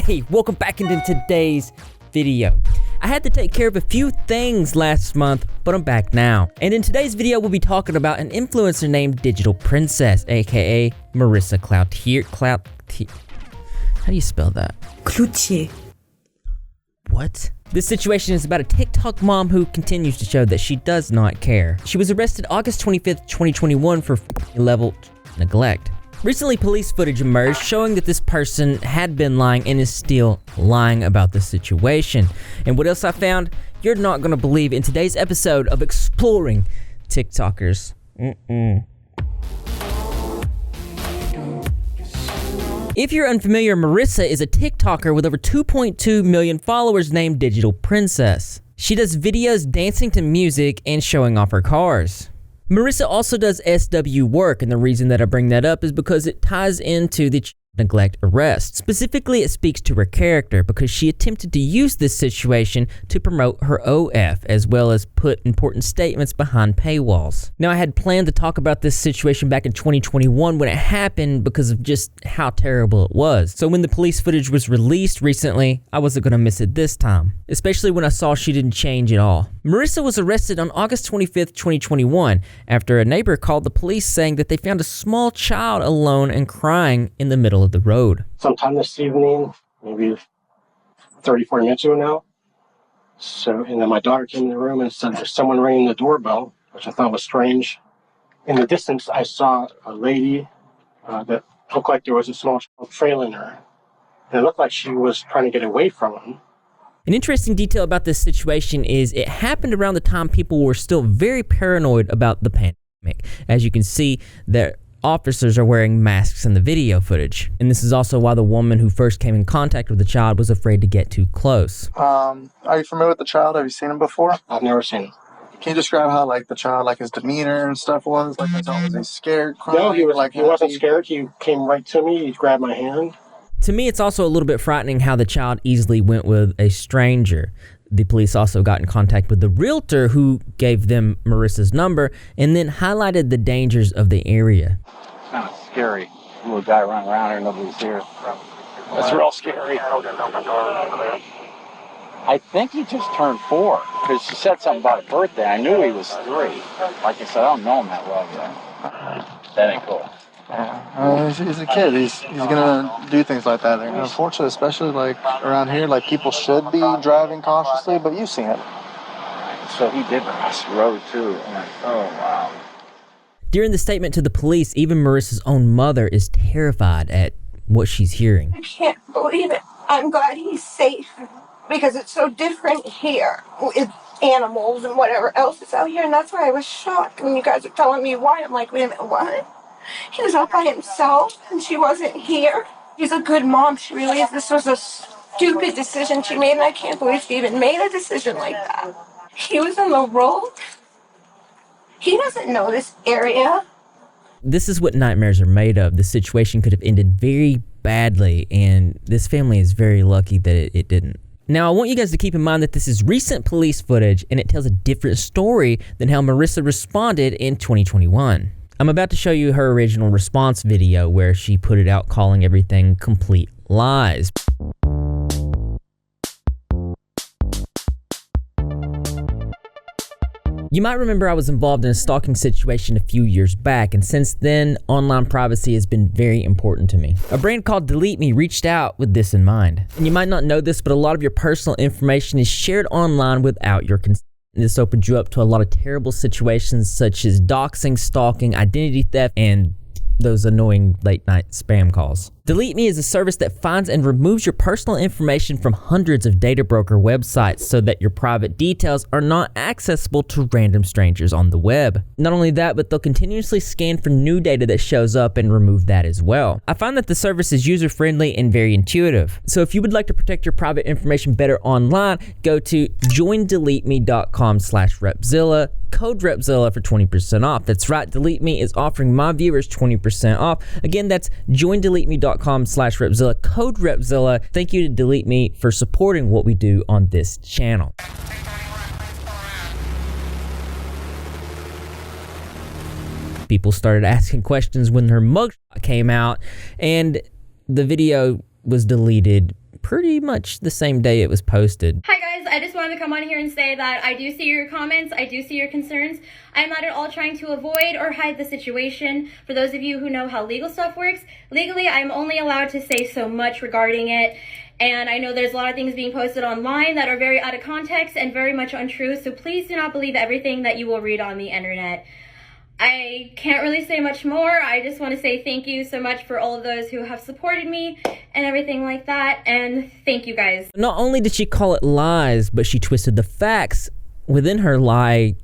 Hey, welcome back into today's video. I had to take care of a few things last month, but I'm back now. And in today's video, we'll be talking about an influencer named DigitalPrincess, aka Marissa Cloutier. How do you spell that? Cloutier. What? This situation is about a TikTok mom who continues to show that she does not care. She was arrested August 25th, 2021 for level neglect. Recently, police footage emerged showing that this person had been lying and is still lying about the situation. And what else I found? You're not gonna believe in today's episode of Exploring TikTokers. If you're unfamiliar, Marissa is a TikToker with over 2.2 million followers named DigitalPrincess. She does videos dancing to music and showing off her cars. Marissa also does SW work, and the reason that I bring that up is because it ties into the neglect arrest. Specifically, it speaks to her character because she attempted to use this situation to promote her OF as well as put important statements behind paywalls. Now, I had planned to talk about this situation back in 2021 when it happened because of just how terrible it was. So when the police footage was released recently, I wasn't gonna miss it this time, especially when I saw she didn't change at all. Marissa was arrested on August 25th, 2021 after a neighbor called the police saying that they found a small child alone and crying in the middle of the road. Sometime this evening, maybe 30, 40 minutes ago now. And then my daughter came in the room and said there's someone ringing the doorbell, which I thought was strange. In the distance, I saw a lady that looked like there was a small child trailing her. And it looked like she was trying to get away from him. An interesting detail about this situation is it happened around the time people were still very paranoid about the pandemic. As you can see, that officers are wearing masks in the video footage. And this is also why the woman who first came in contact with the child was afraid to get too close. Are you familiar with the child? Have you seen him before? I've never seen him. Can you describe how, the child, his demeanor and stuff was? Was he scared, crying? No, he wasn't scared. He came right to me. He grabbed my hand. To me, it's also a little bit frightening how the child easily went with a stranger. The police also got in contact with the realtor who gave them Marissa's number and then highlighted the dangers of the area. It's kind of scary. A little guy running around here, nobody's here. That's real scary. I think he just turned 4 because she said something about a birthday. I knew he was 3. Like I said, I don't know him that well yet. That ain't cool. He's a kid. He's gonna do things like that. And unfortunately, especially around here, people should be driving cautiously, but you've seen it. So he did cross the road too. Oh wow. During the statement to the police, even Marissa's own mother is terrified at what she's hearing. I can't believe it. I'm glad he's safe because it's so different here with animals and whatever else is out here, and that's why I was shocked when you guys were telling me why. I'm like, wait a minute, what? He was out by himself and she wasn't here. She's a good mom, she really is. This was a stupid decision she made, and I can't believe she even made a decision like that. He was in the road. He doesn't know this area. This is what nightmares are made of. The situation could have ended very badly, and this family is very lucky that it didn't. Now, I want you guys to keep in mind that this is recent police footage, and it tells a different story than how Marissa responded in 2021. I'm about to show you her original response video where she put it out calling everything complete lies. You might remember I was involved in a stalking situation a few years back, and since then, online privacy has been very important to me. A brand called Delete Me reached out with this in mind. And you might not know this, but a lot of your personal information is shared online without your consent. This opens you up to a lot of terrible situations such as doxing, stalking, identity theft, and those annoying late night spam calls. Delete Me is a service that finds and removes your personal information from hundreds of data broker websites so that your private details are not accessible to random strangers on the web. Not only that, but they'll continuously scan for new data that shows up and remove that as well. I find that the service is user-friendly and very intuitive. So if you would like to protect your private information better online, go to joindeleteme.com/Repzilla. Code Repzilla for 20% off. That's right, Delete Me is offering my viewers 20% off. Again, that's joindeleteme.com/Repzilla. Code Repzilla. Thank you to Delete Me for supporting what we do on this channel. People started asking questions when her mugshot came out, and the video was deleted pretty much the same day it was posted. Hi guys, I just wanted to come on here and say that I do see your comments, I do see your concerns. I'm not at all trying to avoid or hide the situation. For those of you who know how legal stuff works, legally I'm only allowed to say so much regarding it. And I know there's a lot of things being posted online that are very out of context and very much untrue, so please do not believe everything that you will read on the internet. I can't really say much more. I just want to say thank you so much for all of those who have supported me and everything like that, and thank you guys. Not only did she call it lies, but she twisted the facts within her lie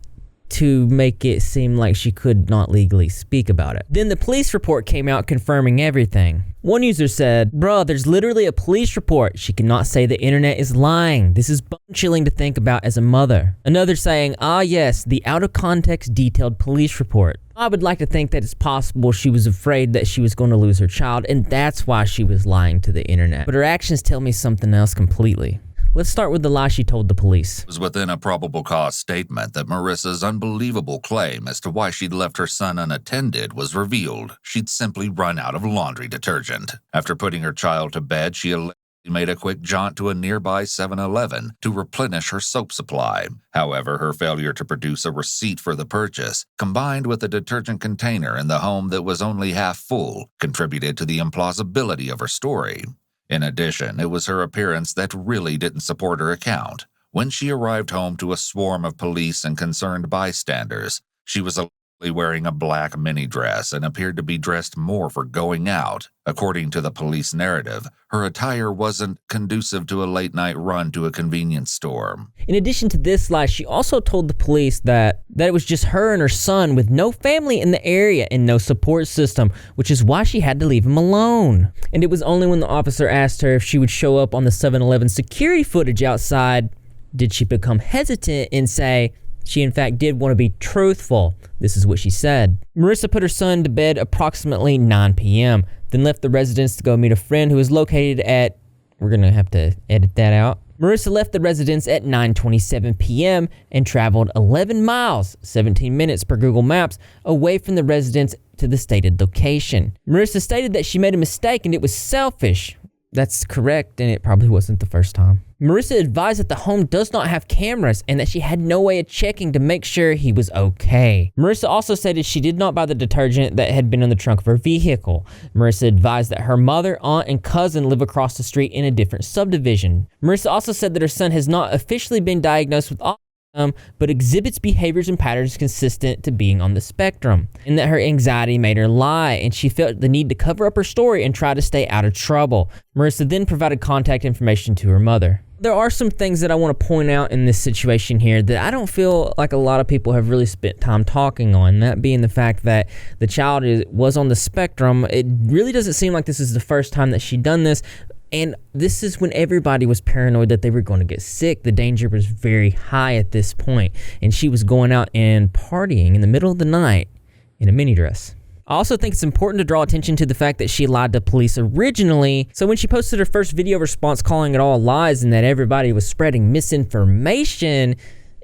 to make it seem like she could not legally speak about it. Then the police report came out confirming everything. One user said, "Bruh, there's literally a police report. She cannot say the internet is lying. This is bone-chilling to think about as a mother." Another saying, "Ah yes, the out-of-context detailed police report." I would like to think that it's possible she was afraid that she was going to lose her child, and that's why she was lying to the internet. But her actions tell me something else completely. Let's start with the lie she told the police. It was within a probable cause statement that Marissa's unbelievable claim as to why she'd left her son unattended was revealed. She'd simply run out of laundry detergent. After putting her child to bed, she allegedly made a quick jaunt to a nearby 7-Eleven to replenish her soap supply. However, her failure to produce a receipt for the purchase, combined with a detergent container in the home that was only half full, contributed to the implausibility of her story. In addition, it was her appearance that really didn't support her account. When she arrived home to a swarm of police and concerned bystanders, she was allegedly wearing a black mini dress and appeared to be dressed more for going out. According to the police narrative, her attire wasn't conducive to a late-night run to a convenience store. In addition to this lie, she also told the police that it was just her and her son with no family in the area and no support system, which is why she had to leave him alone. And it was only when the officer asked her if she would show up on the 7-Eleven security footage outside did she become hesitant and say she in fact did want to be truthful. This is what she said. Marissa put her son to bed approximately 9 p.m., then left the residence to go meet a friend who was located at, we're going to have to edit that out. Marissa left the residence at 9:27 p.m. and traveled 11 miles, 17 minutes per Google Maps, away from the residence to the stated location. Marissa stated that she made a mistake and it was selfish. That's correct, and it probably wasn't the first time. Marissa advised that the home does not have cameras and that she had no way of checking to make sure he was okay. Marissa also stated she did not buy the detergent that had been in the trunk of her vehicle. Marissa advised that her mother, aunt, and cousin live across the street in a different subdivision. Marissa also said that her son has not officially been diagnosed with autism, but exhibits behaviors and patterns consistent to being on the spectrum, and that her anxiety made her lie, and she felt the need to cover up her story and try to stay out of trouble. Marissa then provided contact information to her mother. There are some things that I want to point out in this situation here that I don't feel like a lot of people have really spent time talking on, that being the fact that the child was on the spectrum. It really doesn't seem like this is the first time that she'd done this. And this is when everybody was paranoid that they were going to get sick. The danger was very high at this point. And she was going out and partying in the middle of the night in a mini dress. I also think it's important to draw attention to the fact that she lied to police originally. So when she posted her first video response calling it all lies and that everybody was spreading misinformation,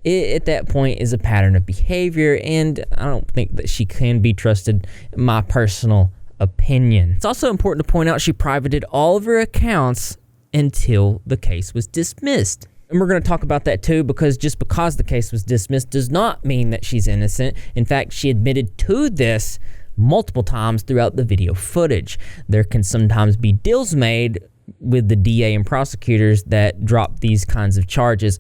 it at that point is a pattern of behavior. And I don't think that she can be trusted, in my personal opinion. It's also important to point out she privated all of her accounts until the case was dismissed. And we're going to talk about that too, because just because the case was dismissed does not mean that she's innocent. In fact, she admitted to this multiple times throughout the video footage. There can sometimes be deals made with the DA and prosecutors that drop these kinds of charges,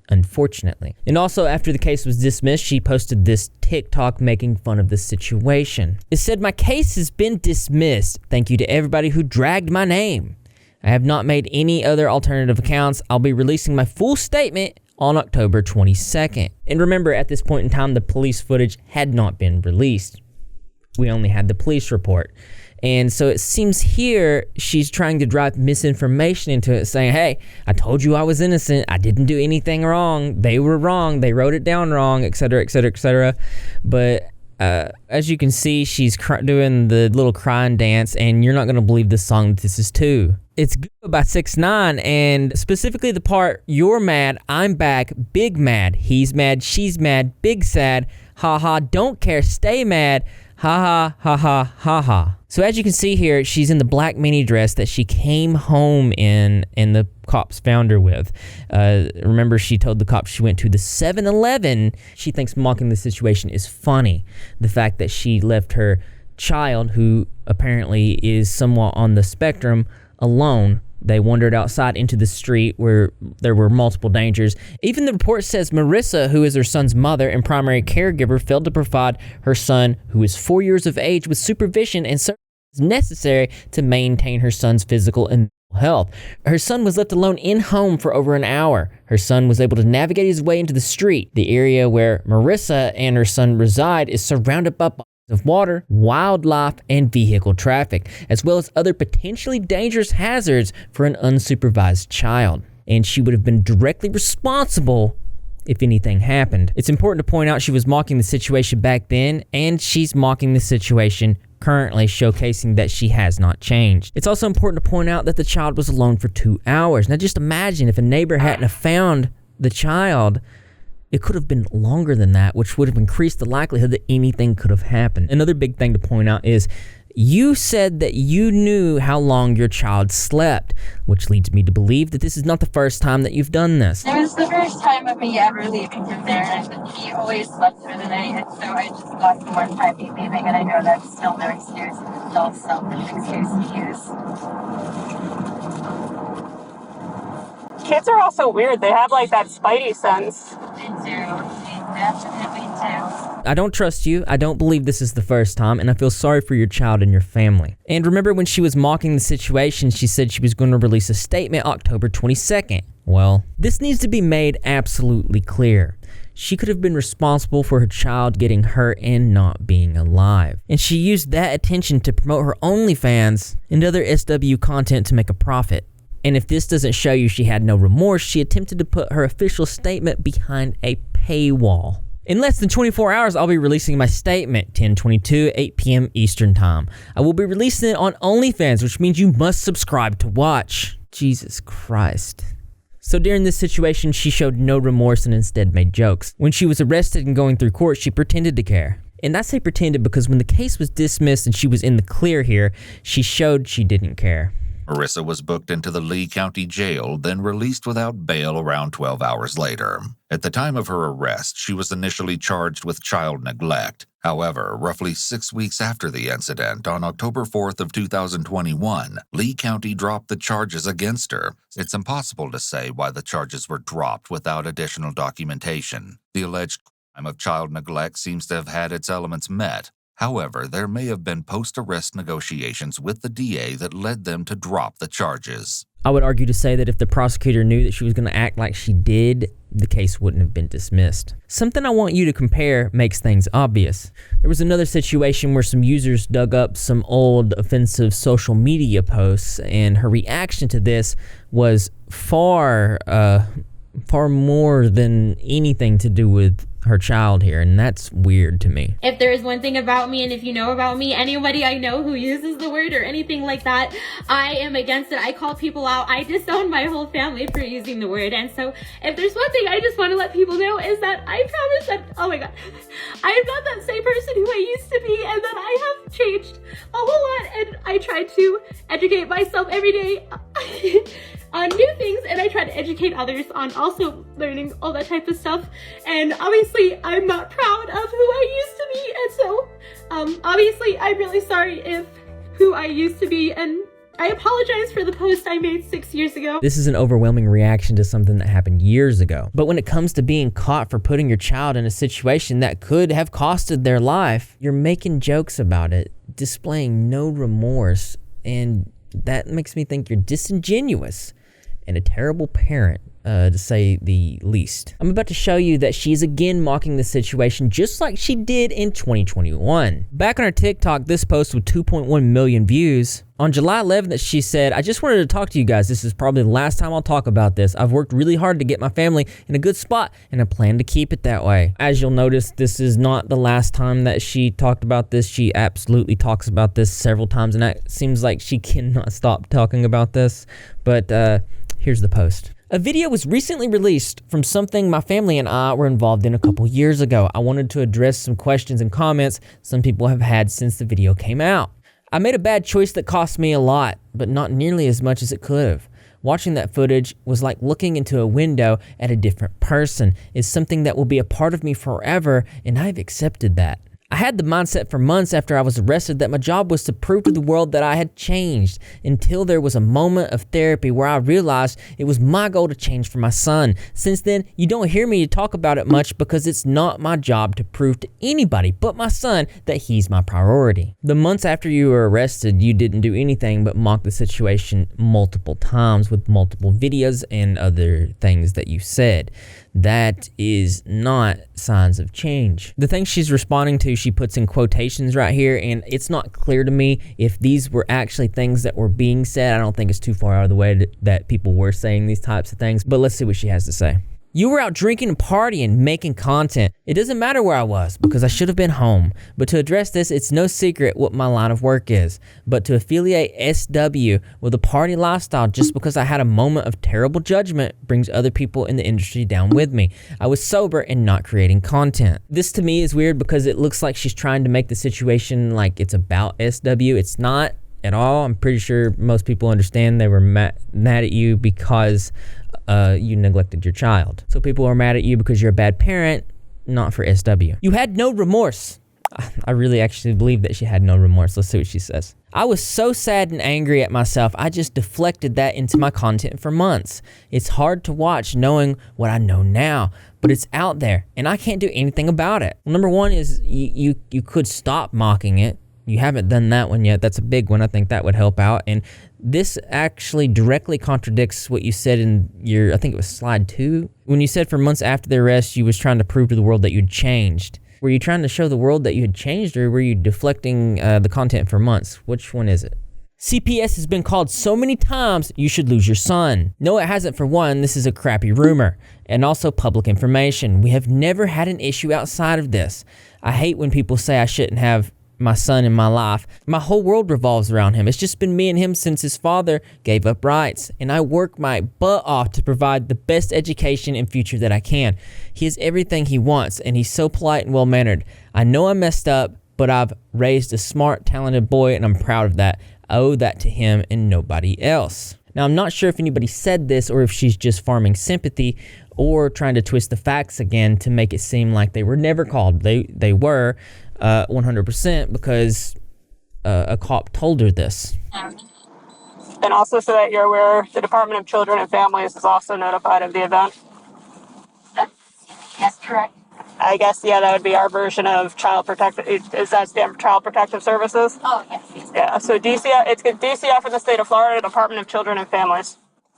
unfortunately. And also, after the case was dismissed, she posted this TikTok making fun of the situation. It said, "My case has been dismissed. Thank you to everybody who dragged my name. I have not made any other alternative accounts. I'll be releasing my full statement on October 22nd. And remember, at this point in time, the police footage had not been released. We only had the police report. And so it seems here she's trying to drive misinformation into it, saying, hey, I told you I was innocent. I didn't do anything wrong. They were wrong. They wrote it down wrong, etc., etc., etc. But as you can see, she's doing the little crying dance, and you're not going to believe this song that this is too. It's Good by 6ix9ine, and specifically the part, you're mad, I'm back, big mad, he's mad, she's mad, big sad, haha, don't care, stay mad, Ha ha ha ha ha ha. So as you can see here, she's in the black mini dress that she came home in and the cops found her with. Remember, she told the cops she went to the 7-Eleven. She thinks mocking the situation is funny. The fact that she left her child, who apparently is somewhat on the spectrum, alone. They wandered outside into the street where there were multiple dangers. Even the report says Marissa, who is her son's mother and primary caregiver, failed to provide her son, who is 4 years of age, with supervision and services necessary to maintain her son's physical and mental health. Her son was left alone in home for over an hour. Her son was able to navigate his way into the street. The area where Marissa and her son reside is surrounded by of water, wildlife, and vehicle traffic, as well as other potentially dangerous hazards for an unsupervised child. And she would have been directly responsible if anything happened. It's important to point out she was mocking the situation back then, and she's mocking the situation currently, showcasing that she has not changed. It's also important to point out that the child was alone for 2 hours. Now just imagine if a neighbor hadn't have found the child. It could have been longer than that, which would have increased the likelihood that anything could have happened. Another big thing to point out is you said that you knew how long your child slept, which leads me to believe that this is not the first time that you've done this. It was the first time of me ever leaving him there, and he always slept through the night, and so I just thought the one time me leaving, and I know that's still no excuse in itself, so an excuse to use. Kids are also weird. They have like that spidey sense. They do. They definitely do. I don't trust you. I don't believe this is the first time, and I feel sorry for your child and your family. And remember when she was mocking the situation, she said she was going to release a statement October 22nd. Well, this needs to be made absolutely clear. She could have been responsible for her child getting hurt and not being alive. And she used that attention to promote her OnlyFans and other SW content to make a profit. And if this doesn't show you she had no remorse, she attempted to put her official statement behind a paywall. In less than 24 hours, I'll be releasing my statement, 10/22, 8 p.m. Eastern Time. I will be releasing it on OnlyFans, which means you must subscribe to watch. Jesus Christ. So during this situation, she showed no remorse and instead made jokes. When she was arrested and going through court, she pretended to care. And I say pretended because when the case was dismissed and she was in the clear here, she showed she didn't care. Marissa was booked into the Lee County Jail, then released without bail around 12 hours later. At the time of her arrest, she was initially charged with child neglect. However, roughly 6 weeks after the incident, on October 4th of 2021, Lee County dropped the charges against her. It's impossible to say why the charges were dropped without additional documentation. The alleged crime of child neglect seems to have had its elements met. However, there may have been post-arrest negotiations with the DA that led them to drop the charges. I would argue to say that if the prosecutor knew that she was going to act like she did, the case wouldn't have been dismissed. Something I want you to compare makes things obvious. There was another situation where some users dug up some old offensive social media posts, and her reaction to this was far more than anything to do with her child here, and that's weird to me. If there is one thing about me, and if you know about me, anybody I know who uses the word or anything like that, I am against it. I call people out. I disown my whole family for using the word. And so if there's one thing I just want to let people know is that I promise that, oh my God, I am not that same person who I used to be, and that I have changed a whole lot, and I try to educate myself every day on new things, and I try to educate others on also learning all that type of stuff. And obviously I'm not proud of who I used to be, and so obviously I'm really sorry if who I used to be, and I apologize for the post I made 6 years ago. This is an overwhelming reaction to something that happened years ago. But when it comes to being caught for putting your child in a situation that could have costed their life, you're making jokes about it, displaying no remorse, and that makes me think you're disingenuous and a terrible parent, to say the least. I'm about to show you that she's again mocking the situation just like she did in 2021. Back on her TikTok, this post with 2.1 million views. On July 11th, she said, "I just wanted to talk to you guys. This is probably the last time I'll talk about this. I've worked really hard to get my family in a good spot, and I plan to keep it that way." As you'll notice, this is not the last time that she talked about this. She absolutely talks about this several times, and it seems like she cannot stop talking about this. But here's the post. A video was recently released from something my family and I were involved in a couple years ago. I wanted to address some questions and comments some people have had since the video came out. I made a bad choice that cost me a lot, but not nearly as much as it could have. Watching that footage was like looking into a window at a different person. It's something that will be a part of me forever, and I've accepted that. I had the mindset for months after I was arrested that my job was to prove to the world that I had changed, until there was a moment of therapy where I realized it was my goal to change for my son. Since then, you don't hear me talk about it much because it's not my job to prove to anybody but my son that he's my priority. The months after you were arrested, you didn't do anything but mock the situation multiple times with multiple videos and other things that you said. That is not signs of change. The thing she's responding to, she puts in quotations right here, and it's not clear to me if these were actually things that were being said. I don't think it's too far out of the way that people were saying these types of things, but let's see what she has to say. You were out drinking and partying, making content. It doesn't matter where I was because I should have been home. But to address this, it's no secret what my line of work is. But to affiliate SW with a party lifestyle just because I had a moment of terrible judgment brings other people in the industry down with me. I was sober and not creating content. This to me is weird because it looks like she's trying to make the situation like it's about SW. It's not at all. I'm pretty sure most people understand they were mad at you because you neglected your child. So people are mad at you because you're a bad parent, not for SW. You had no remorse. I really actually believe that she had no remorse. Let's see what she says. I was so sad and angry at myself, I just deflected that into my content for months. It's hard to watch knowing what I know now, but it's out there and I can't do anything about it. Well, number one is you could stop mocking it. You haven't done that one yet. That's a big one. I think that would help out. And this actually directly contradicts what you said in your, I think it was slide 2. When you said for months after the arrest, you was trying to prove to the world that you'd changed. Were you trying to show the world that you had changed, or were you deflecting the content for months? Which one is it? CPS has been called so many times, you should lose your son. No, it hasn't. For one, this is a crappy rumor, and also public information. We have never had an issue outside of this. I hate when people say I shouldn't have my son in my life. My whole world revolves around him. It's just been me and him since his father gave up rights, and I work my butt off to provide the best education and future that I can. He has everything he wants, and he's so polite and well-mannered. I know I messed up, but I've raised a smart, talented boy, and I'm proud of that. I owe that to him and nobody else. Now, I'm not sure if anybody said this or if she's just farming sympathy or trying to twist the facts again to make it seem like they were never called. They were 100% because a cop told her this. And also, so that you're aware, the Department of Children and Families is also notified of the event. Yes, correct. I guess, yeah, that would be our version of Child Protective. Is that stand for Child Protective Services? Oh, yes. Yeah, so DCF, it's DCF in the state of Florida, Department of Children and Families.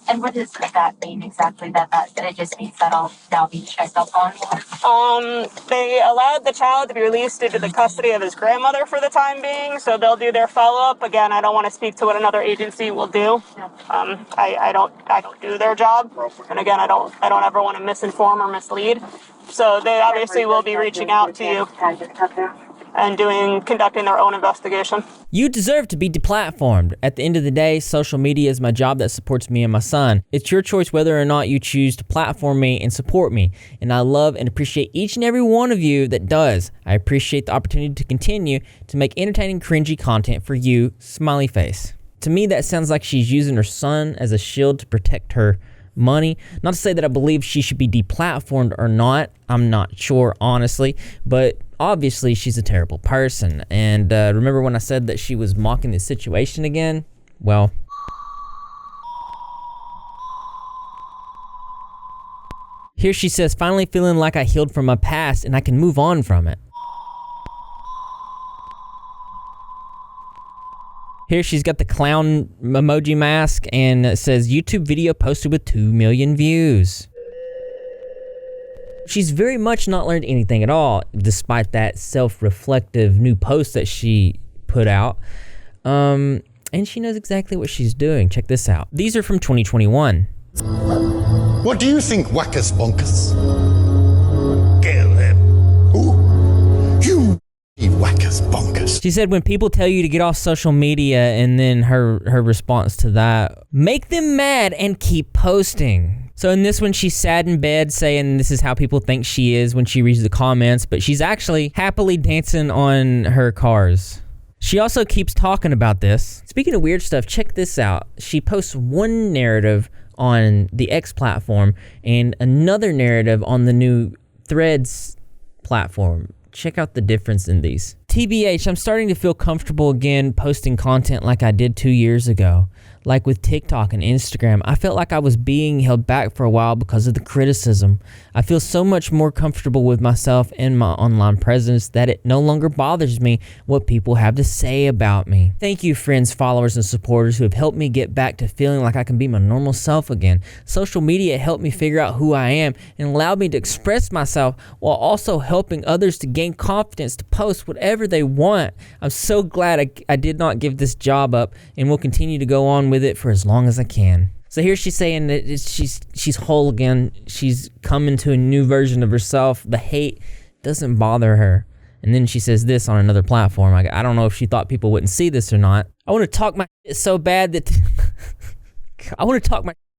And what does that mean exactly? That it just means that I'll now be checked up on? They allowed the child to be released into the custody of his grandmother for the time being, so they'll do their follow-up. Again, I don't want to speak to what another agency will do. I don't do their job, and again, I don't ever want to misinform or mislead. So they obviously will be reaching out to you and conducting their own investigation. You deserve to be deplatformed. At the end of the day, social media is my job that supports me and my son. It's your choice whether or not you choose to platform me and support me. And I love and appreciate each and every one of you that does. I appreciate the opportunity to continue to make entertaining, cringy content for you, smiley face. To me, that sounds like she's using her son as a shield to protect her money. Not to say that I believe she should be deplatformed or not. I'm not sure, honestly, but obviously she's a terrible person. And remember when I said that she was mocking the situation again? Well, here she says, finally feeling like I healed from my past and I can move on from it. Here she's got the clown emoji mask and it says YouTube video posted with 2 million views. She's very much not learned anything at all, despite that self-reflective new post that she put out. And she knows exactly what she's doing. Check this out. These are from 2021. What do you think, whackers bonkers? Kill him. Who? You whackers bonkers. She said when people tell you to get off social media, and then her response to that, make them mad and keep posting. So in this one, she's sad in bed saying this is how people think she is when she reads the comments, but she's actually happily dancing on her cars. She also keeps talking about this. Speaking of weird stuff, check this out. She posts one narrative on the X platform and another narrative on the new Threads platform. Check out the difference in these. TBH, I'm starting to feel comfortable again posting content like I did 2 years ago. Like with TikTok and Instagram, I felt like I was being held back for a while because of the criticism. I feel so much more comfortable with myself and my online presence that it no longer bothers me what people have to say about me. Thank you, friends, followers, and supporters who have helped me get back to feeling like I can be my normal self again. Social media helped me figure out who I am and allowed me to express myself while also helping others to gain confidence to post whatever they want. I'm so glad I did not give this job up and will continue to go on with it for as long as I can. So here she's saying that she's whole again. She's coming to a new version of herself. The hate doesn't bother her. And then she says this on another platform. I don't know if she thought people wouldn't see this or not. I want to talk my shit so bad that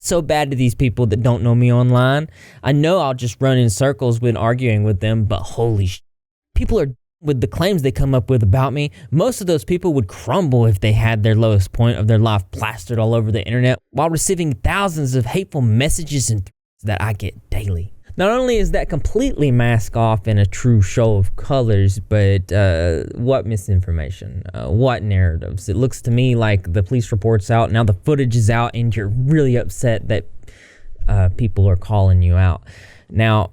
so bad to these people that don't know me online. I know I'll just run in circles when arguing with them, but holy shit. People are with the claims they come up with about me. Most of those people would crumble if they had their lowest point of their life plastered all over the internet while receiving thousands of hateful messages and threats that I get daily. Not only is that completely masked off in a true show of colors, but what misinformation? What narratives? It looks to me like the police report's out, now the footage is out, and you're really upset that people are calling you out. Now,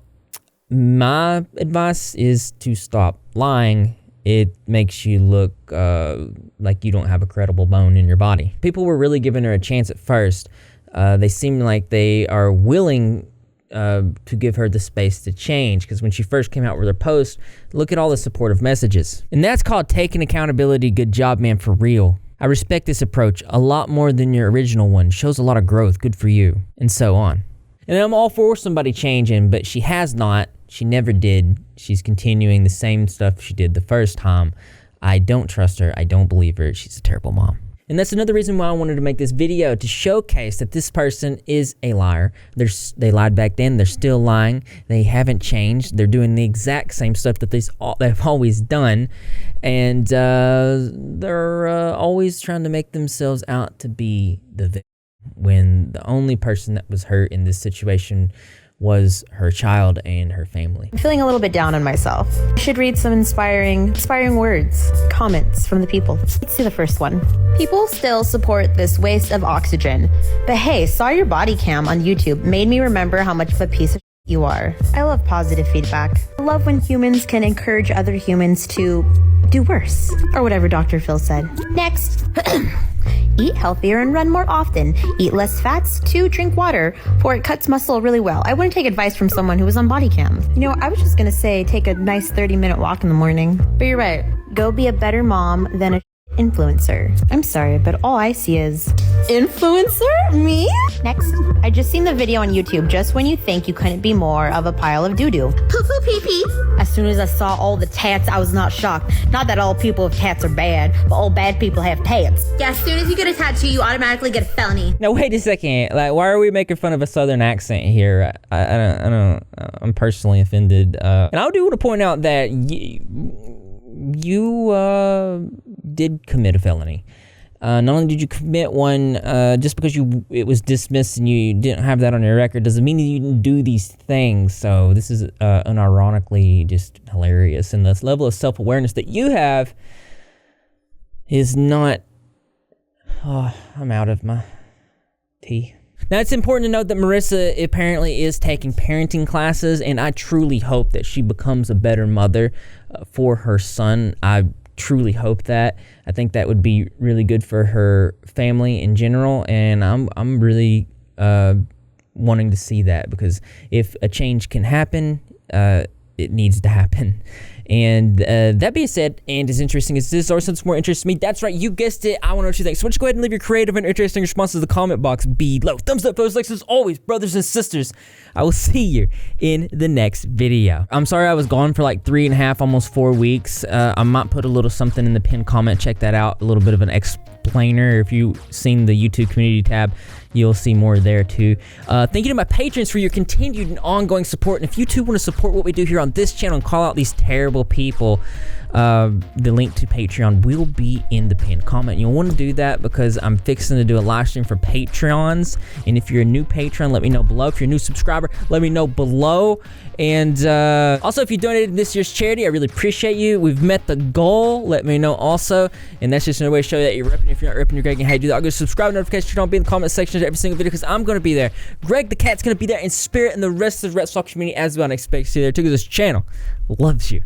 my advice is to stop lying. It makes you look like you don't have a credible bone in your body. People were really giving her a chance at first. They seem like they are willing to give her the space to change, because when she first came out with her post, look at all the supportive messages. And that's called taking accountability. Good job, man, for real. I respect this approach a lot more than your original one. Shows a lot of growth. Good for you. And so on. And I'm all for somebody changing, but she has not. She never did. She's continuing the same stuff she did the first time. I don't trust her. I don't believe her. She's a terrible mom. And that's another reason why I wanted to make this video, to showcase that this person is a liar. They lied back then. They're still lying. They haven't changed. They're doing the exact same stuff that they've always done. And they're always trying to make themselves out to be the victim, when the only person that was hurt in this situation was her child and her family. I'm feeling a little bit down on myself. I should read some inspiring words, comments from the people. Let's see the first one. People still support this waste of oxygen. But hey, saw your body cam on YouTube. Made me remember how much of a piece of shit you are. I love positive feedback. I love when humans can encourage other humans to do worse. Or whatever Dr. Phil said. Next. Eat healthier and run more often. Eat less fats. 2, drink water, for it cuts muscle really well. I wouldn't take advice from someone who was on body cam. You know, I was just gonna say take a nice 30-minute walk in the morning. But you're right. Go be a better mom than a influencer. I'm sorry, but all I see is influencer? Me? Next. I just seen the video on YouTube, just when you think you couldn't be more of a pile of doo-doo. Poo-poo pee-pee. As soon as I saw all the tats, I was not shocked. Not that all people with tats are bad, but all bad people have tats. Yeah, as soon as you get a tattoo, you automatically get a felony. Now wait a second. Like, why are we making fun of a southern accent here? I don't. I'm personally offended. And I do want to point out that you did commit a felony. Not only did you commit one, just because it was dismissed and you didn't have that on your record doesn't mean you didn't do these things. So this is unironically just hilarious. And this level of self-awareness that you have is not... Oh, I'm out of my tea. Now, it's important to note that Marissa apparently is taking parenting classes, and I truly hope that she becomes a better mother for her son. I truly hope that. I think that would be really good for her family in general, and I'm really wanting to see that, because if a change can happen, it needs to happen. And that being said, and as interesting as this or something more interests me, that's right, you guessed it, I want to know what you think. So why don't you go ahead and leave your creative and interesting responses in the comment box below. Thumbs up, post likes as always, brothers and sisters. I will see you in the next video. I'm sorry I was gone for like 3.5, almost 4 weeks. I might put a little something in the pinned comment, check that out, a little bit of an explanation explainer. If you've seen the YouTube community tab, you'll see more there too. Thank you to my patrons for your continued and ongoing support. And if you too want to support what we do here on this channel and call out these terrible people, the link to Patreon will be in the pinned comment. You'll want to do that because I'm fixing to do a live stream for Patreons. And if you're a new patron, let me know below. If you're a new subscriber, let me know below. And also, if you donated this year's charity, I really appreciate you. We've met the goal. Let me know also. And that's just another way to show you that you're repping. If you're not repping, you're Greg. And how you do that, I'll go subscribe, notification turn on, be in the comment section of every single video because I'm going to be there. Greg the Cat's going to be there in spirit, and the rest of the Repzilla community as well. And I expect to see you there too because this channel loves you.